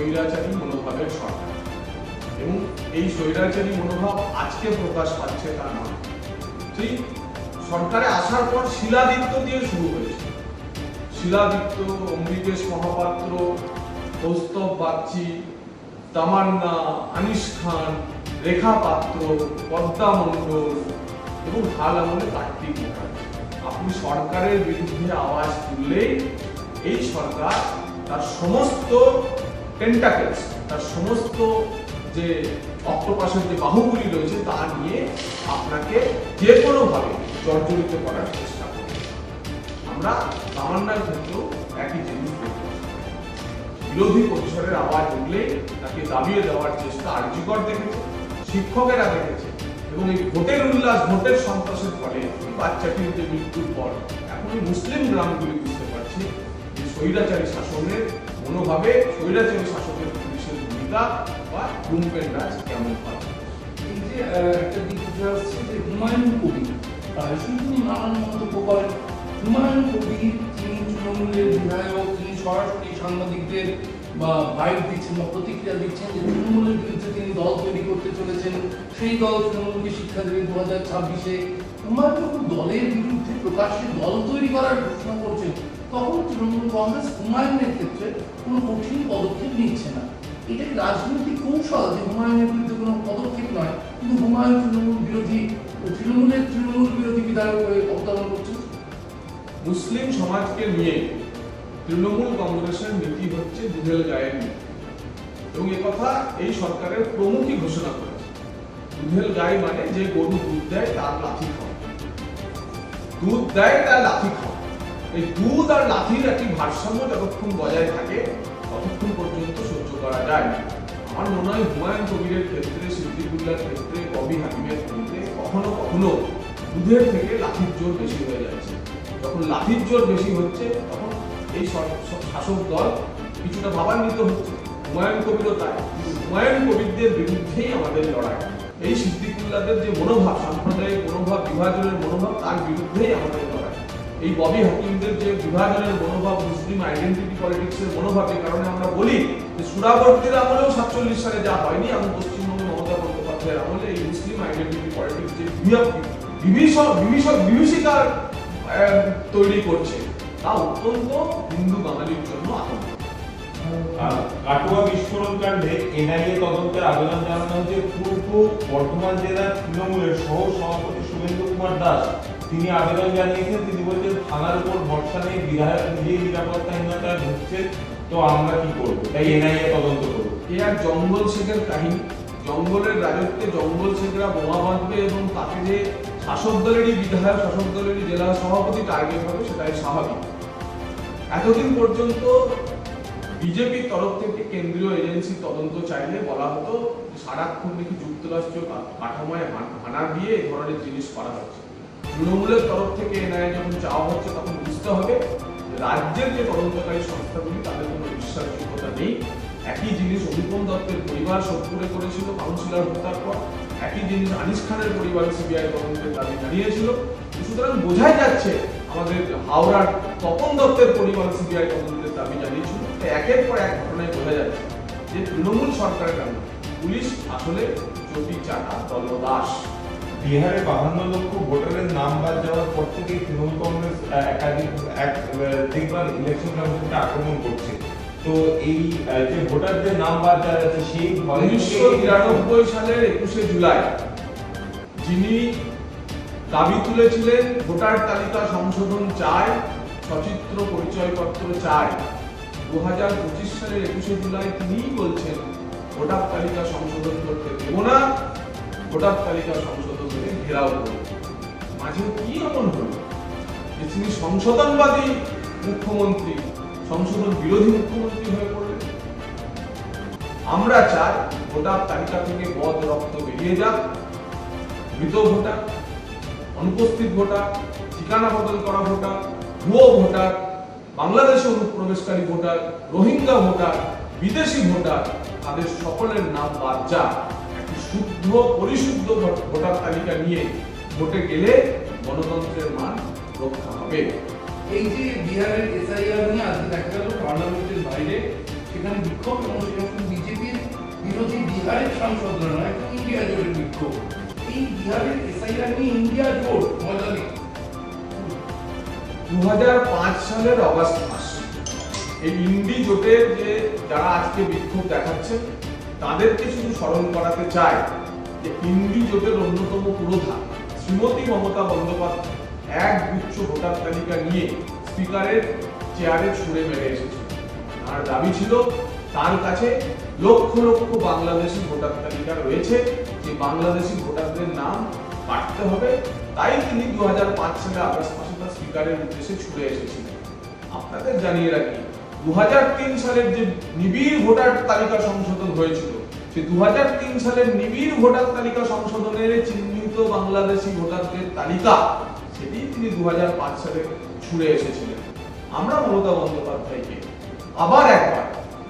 স্বৈরাচারী মনোভাবের সরকার, এবং এই স্বৈরাচারী মনোভাব আজকে প্রকাশ পাচ্ছে তা নয়। সেই সরকারে আসার পর শিলাদিত্য দিয়ে শুরু হয়েছে। শিলাদিত্য, অম্বিকেশ মহাপাত্র, কৌস্তব বাগচি, তামান্না, আনিস খান, রেখা পাত্র, পদ্মা মণ্ডল এবং হাল আমলে কার্তিক মুখার্জি। আপনি সরকারের বিরুদ্ধে আওয়াজ তুললেই এই সরকার তার সমস্ত টেন্টাকেলস, তার সমস্ত যে অক্টোপাসের যে বাহুগুলি রয়েছে তা নিয়ে আপনাকে যে কোনোভাবে জর্জরিত করার চেষ্টা করবে। আমরা তামান্নার ক্ষেত্রেও একই জিনিস দেখতে পাচ্ছি। বিরোধী পরিসরের আওয়াজ উঠলেই তাকে দাবিয়ে দেওয়ার চেষ্টা আরজিকর দেখেছে, শিক্ষকেরা দেখেছে, এবং এই ভোটের উল্লাস, ভোটের সন্ত্রাসের ফলে বাচ্চাটির যে মৃত্যুর পর এখন মুসলিম গ্রামগুলি বুঝতে পারছে যে স্বৈরাচারী শাসনের মনোভাবে স্বৈরাচারী শাসকের পুলিশের ভূমিকা বা লুম্পেন রাজ কেমন হয়। এই যে একটা দিক উঠে আসছে যে হুমায়ুন কবির প্রায়শই তিনি নানান মন্তব্য করেন। হুমায়ুন কবির তিনি তৃণমূলের বিধায়ক, তিনি সরাসরি সাংবাদিকদের বা ভাইব দিচ্ছেন বা প্রতিক্রিয়া দিচ্ছেন যে তৃণমূলের বিরুদ্ধে তিনি দল তৈরি করতে চলেছেন, সেই দল তৃণমূলকে শিক্ষা দেবে 2026-এ। হুমায়ুন যখন দলের বিরুদ্ধে প্রকাশ্যে দল তৈরি করার ঘোষণা করছেন, তখন তৃণমূল কংগ্রেস হুমায়ুনের ক্ষেত্রে কোনো কঠিন পদক্ষেপ নিচ্ছে না। এটা কি রাজনৈতিক কৌশল যে হুমায়ুনের বিরুদ্ধে কোনো পদক্ষেপ নয়, কিন্তু হুমায়ুন তৃণমূল বিরোধী বিধায়ক হয়ে অবতরণ করছেন? মুসলিম সমাজকে নিয়ে তৃণমূল কংগ্রেসের নীতি হচ্ছে দুধেল গায়ের নীতি, এবং একথা এই সরকারের প্রমুখই ঘোষণা করেছে। দুধেল গাই মানে যে গরু দুধ দেয় তার লাথি খাওয়া, দুধ দেয় তার লাথি খাওয়া। এই দুধ আর লাথির একটি ভারসাম্য যতক্ষণ বজায় থাকে ততক্ষণ পর্যন্ত সহ্য করা যায় না। আমার মনে হয় হুমায়ুন কবিরের ক্ষেত্রে, সিদ্দিকুল্লাহর ক্ষেত্রে, ববি হাকিমের ক্ষেত্রে কখনো কখনো দুধের থেকে লাঠির জোর বেশি হয়ে যাচ্ছে। যখন লাঠির জোর বেশি হচ্ছে তখন এই শাসক দল কিছুটা ভাবান্বিত হচ্ছে। হুমায়ুন কবিরও তাই, কিন্তু হুমায়ুন কবিরদের বিরুদ্ধেই আমাদের লড়াই। এই সিদ্দিকুল্লাহদের যে মনোভাব, সাম্প্রদায়িক মনোভাব, বিভাজনের মনোভাব, তার বিরুদ্ধেই আমাদের লড়াই। এই ববি হাকিমদের যে বিভাজনের মনোভাব, মুসলিম আইডেন্টিটি পলিটিক্সের মনোভাব, এই কারণে আমরা বলি যে সুরাবর্তীর আমলেও 47 সালে যা হয়নি, এবং পশ্চিমবঙ্গে মমতা বন্দ্যোপাধ্যায়ের আমলে এই মুসলিম আইডেন্টিটি পলিটিক্স যে বিভীষিকার তৈরি করছে তা অত্যন্ত হিন্দু বাঙালির জন্য আতঙ্ক। কাটোয়া বিস্ফোরণ কাণ্ডে এনআইএ তদন্তের আবেদন জানানো হয়েছে। পূর্ব বর্ধমান জেলার তৃণমূলের সহ সভাপতি শুভেন্দু কুমার দাস তিনি আবেদন জানিয়েছেন। তিনি বলছেন থানার উপর ভরসা নেই, বিধায়ক নিজেই নিরাপত্তাহীনতায় ভুগছে, তো আমরা কি করবো, তাই এনআইএ তদন্ত করবো। এ এক জঙ্গল শেখের কাহিনী। জঙ্গলের রাজত্বে জঙ্গল শেখরা বোমা বাঁধবে এবং তাকে যে শাসক দলেরই বিধায়ক, শাসক দলেরই জেলা সভাপতি টার্গেট হবে, সেটাই স্বাভাবিক। এতদিন পর্যন্ত বিজেপির তরফ থেকে কেন্দ্রীয় এজেন্সি তদন্ত চাইলে বলা হতো সারাক্ষণ নাকি যুক্তরাষ্ট্রীয় কাঠামোয় হানা দিয়ে এই ধরনের জিনিস করা হচ্ছে। তৃণমূলের তরফ থেকে এনআইএ যখন চাওয়া হচ্ছে তখন বুঝতে হবে রাজ্যের যে তদন্তকারী সংস্থাগুলি তাদের কোনো বিশ্বাসযোগ্যতা নেই। একই জিনিস অনুপম দত্তের পরিবার সোদপুরে করেছিল কাউন্সিলর হত্যার পর, একই জিনিস আনিস খানের পরিবার সিবিআই তদন্তের দাবি জানিয়েছিল। সুতরাং বোঝাই যাচ্ছে আমাদের হাওড়ার তপন দত্তের পরিবার সিবিআই তদন্তের দাবি জানিয়েছিল। একের পর এক ঘটনায় বোঝা যাচ্ছে যে তৃণমূল সরকারের কারণে পুলিশ আসলে চটি চাটা দলদাস। বিহারে 52 লক্ষ ভোটারের নাম বাদ যাওয়ার পর থেকে তৃণমূল কংগ্রেস দেখবার ইলেকশন কমিশনকে আক্রমণ করছে। তো এই যে ভোটারদের নাম বাদ যাওয়া যাচ্ছে সেই 1993 সালের 21শে জুলাই যিনি দাবি তুলেছিলেন ভোটার তালিকা সংশোধন চাই, সচিত্র পরিচয়পত্র চাই, 2025 সালের 21শে জুলাই তিনিই বলছেন ভোটার তালিকা সংশোধন করতে দেব না, ভোটার তালিকা সংশোধন করে ঘেরাও করব। মাঝে কি এমন হলো যে তিনি সংশোধনবাদী মুখ্যমন্ত্রী সংশোধন বিরোধী মুখ্যমন্ত্রী হয়ে পড়লেন? আমরা চাই ভোটার তালিকা থেকে বদ রক্ত বেরিয়ে যাক, মৃত ভোটার, অনুপস্থিত ভোটার, ঠিকানা বদল করা ভোটার, ভুয়ো ভোটার, বাংলাদেশে অনুপ্রবেশকারী ভোটার, রোহিঙ্গা ভোটার, বিদেশি ভোটার, তাদের সকলের নাম বাদ যাক। একটি শুদ্ধ পরিশুদ্ধ ভোটার তালিকা নিয়ে ভোটে গেলে গণতন্ত্রের মান রক্ষা হবে। এই যে বিহারের এসআইআর নিয়ে আজকে দেখা গেল পার্লামেন্টের বাইরে সেখানে বিক্ষোভ, এবং সেখানে শুধু বিজেপির বিরোধী বিহারের সাংসদরা নয়, ইন্ডিয়া জোটের বিক্ষোভ। এই বিহারের এসআইআর নিয়ে ইন্ডিয়া জোট মজা নেই। 2005 সালের অগাস্ট মাস এই ইন্ডি জোটের যে যারা আজকে বিক্ষোভ দেখাচ্ছে তাদেরকে শুধু স্মরণ করাতে চায় যে ইন্ডি জোটের অন্যতম পুরোধা শ্রীমতী মমতা বন্দ্যোপাধ্যায় এক গুচ্ছ ভোটার তালিকা নিয়ে স্পিকারের চেয়ারে ছুঁড়ে মেরে এসেছিল। তার দাবি ছিল তার কাছে লক্ষ লক্ষ বাংলাদেশি ভোটার তালিকা রয়েছে, যে বাংলাদেশি ভোটারদের নাম কাটতে হবে, তাই তিনি 2005 সালে আগস্ট মাসে তার স্পিকারের উদ্দেশ্যে ছুড়ে এসেছিলেন। আপনাদের জানিয়ে রাখি 2003 সালের যে নিবিড় ভোটার তালিকা সংশোধন হয়েছিল, সেই 2003 সালের নিবিড় ভোটার তালিকা সংশোধনের চিহ্নিত বাংলাদেশি ভোটারদের তালিকা সেটি তিনি 2005 সালে ছুড়ে এসেছিলেন। আমরা মমতা বন্দ্যোপাধ্যায়কে আবার একবার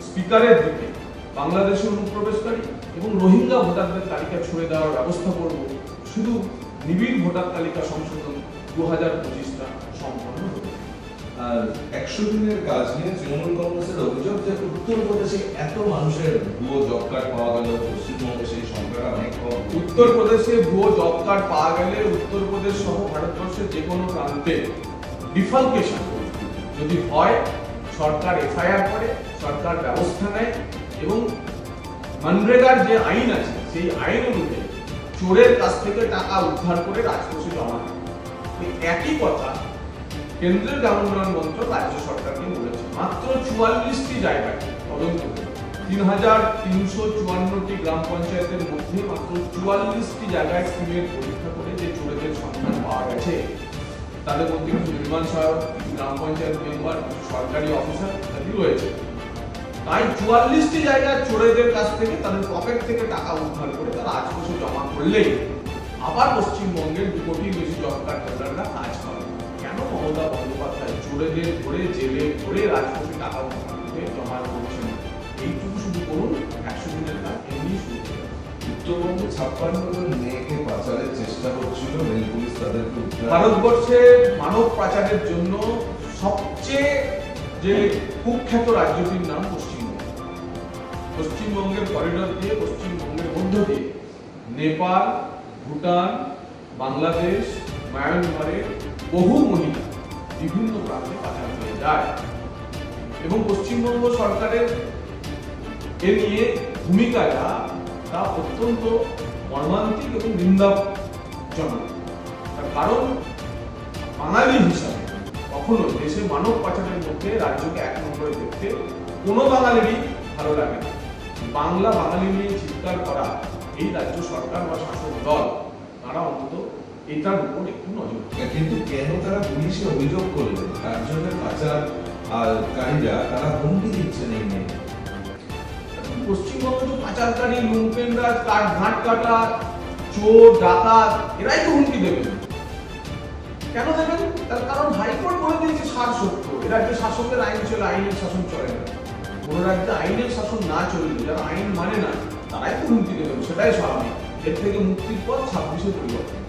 স্পিকারের দিকে বাংলাদেশি অনুপ্রবেশকারী এবং রোহিঙ্গা ভোটারদের তালিকা ছুড়ে দেওয়ার ব্যবস্থা করব, শুধু নিবিড় ভোটার তালিকা সংশোধন 2025টা সম্পন্ন হবে। আর 100 দিনের কাজ নিয়ে তৃণমূল কংগ্রেসের অভিযোগ যে উত্তরপ্রদেশে এত মানুষের ভুয়ো জব কার্ড পাওয়া গেল, পশ্চিমবঙ্গে সেই সংখ্যাটা অনেক কম। উত্তরপ্রদেশে ভুয়ো জব কার্ড পাওয়া গেলে উত্তরপ্রদেশ সহ ভারতবর্ষের যে কোনো প্রান্তে ডিফালকেশন যদি হয়, সরকার এফআইআর করে, সরকার ব্যবস্থা নেয় এবং মনরেগার যে আইন আছে সেই আইন অনুযায়ী চোরের কাছ থেকে টাকা উদ্ধার করে রাজকোষে জমা দেয়। একই কথা কেন্দ্রের গ্রাম উন্নয়ন মন্ত্রক রাজ্য সরকারকে বলেছে মাত্র 44টি জায়গায় তদন্ত করে 3354টি গ্রাম পঞ্চায়েতের মধ্যে মাত্র 44টি জায়গায় স্কিমের পরীক্ষা করে যে চোরেদের সন্ধান পাওয়া গেছে, তাদের মধ্যে কিছু নির্মাণ সহায়ক, কিছু গ্রাম পঞ্চায়েত মেম্বার, কিছু সরকারি অফিসার ইত্যাদি রয়েছে। তাই 44টি জায়গায় চোরেদের কাছ থেকে তাদের পকেট থেকে টাকা উদ্ধার করে তারা রাজকোষে জমা করলেই আবার পশ্চিমবঙ্গের 2 কোটির বেশি জব কার্ড হোল্ডাররা কাজ পাবে। কেন মমতা বন্দ্যোপাধ্যায় চোরেদের ধরে জেলে ধরে রাজকোষে টাকা উদ্ধার করে জমা করছেন? এইটুকু শুধু করুন, 100 দিনের কাজ এমনি শুরু করুন। উত্তরবঙ্গে 56 জন মেয়েকে পাচারের চেষ্টা হচ্ছিল, রেল পুলিশ তাদেরকে উদ্ধার। ভারতবর্ষে মানব পাচারের জন্য সবচেয়ে যে কুখ্যাত রাজ্যটির নাম পশ্চিমবঙ্গ। পশ্চিমবঙ্গের করিডর দিয়ে, পশ্চিমবঙ্গের মধ্য দিয়ে নেপাল, ভুটান, বাংলাদেশ, মায়ানমারের বহু মহিলা বিভিন্ন প্রান্তে পাচার হয়ে যায় এবং পশ্চিমবঙ্গ সরকারের এ নিয়ে ভূমিকা তা অত্যন্ত মর্মান্তিক এবং নিন্দাজনক। তার কারণ বাঙালি হিসাবে কখনো দেশে মানব পাচারের মধ্যে রাজ্যকে 1 নম্বরে দেখতে কোনো বাঙালিরই ভালো লাগে না। বাঙালি নিয়ে চিৎকার করা এই রাজ্য সরকার বা শাসক দল তারা অন্তত এটার উপর একটু নজর। কিন্তু কেন তারা পুলিশে অভিযোগ করলেন? তার জন্য পাচারকারীরা তারা হুমকি দিচ্ছেন এই নিয়ে। পশ্চিমবঙ্গে তো পাচারকারী, লুম্পেনরা, ঘাট কাটা, চোর, ডাকাত এরাই তো হুমকি দেবেন। কেন দেবেন? তার কারণ হাইকোর্ট বলে দিয়েছে সারসত্য, এ রাজ্যে শাসকের আইন চলে, আইনের শাসন চলে না। কোন রাজ্যে আইনের শাসন না চললে যারা আইন মানে না তারাই তো হুমকি দেবেন, সেটাই স্বাভাবিক। এর থেকে মুক্তির পথ 26-এ পরিবর্তন।